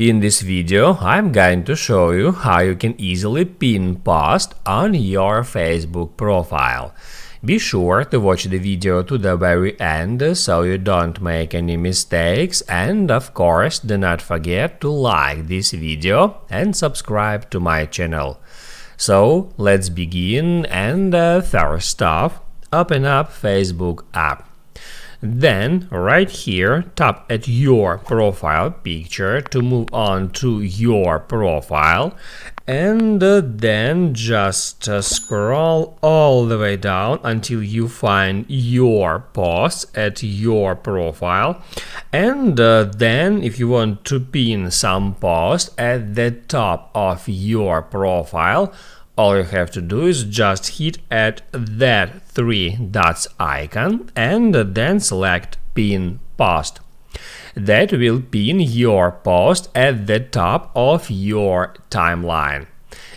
In this video, I'm going to show you how you can easily pin post on your Facebook profile. Be sure to watch the video to the very end so you don't make any mistakes, and of course do not forget to like this video and subscribe to my channel. So let's begin, and first off, open up Facebook app. Then right here, tap at your profile picture to move on to your profile, and then just scroll all the way down until you find your posts at your profile. And then if you want to pin some post at the top of your profile, all you have to do is just hit at that three dots icon and then select Pin Post. That will pin your post at the top of your timeline.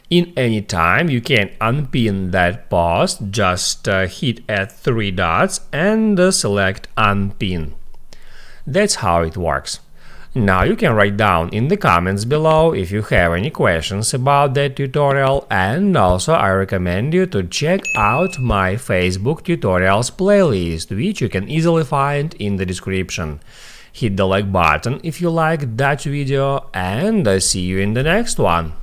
In any time you can unpin that post, just hit at three dots and select Unpin. That's how it works. Now you can write down in the comments below if you have any questions about that tutorial, and also I recommend you to check out my Facebook tutorials playlist, which you can easily find in the description. Hit the like button if you like that video, and see you in the next one.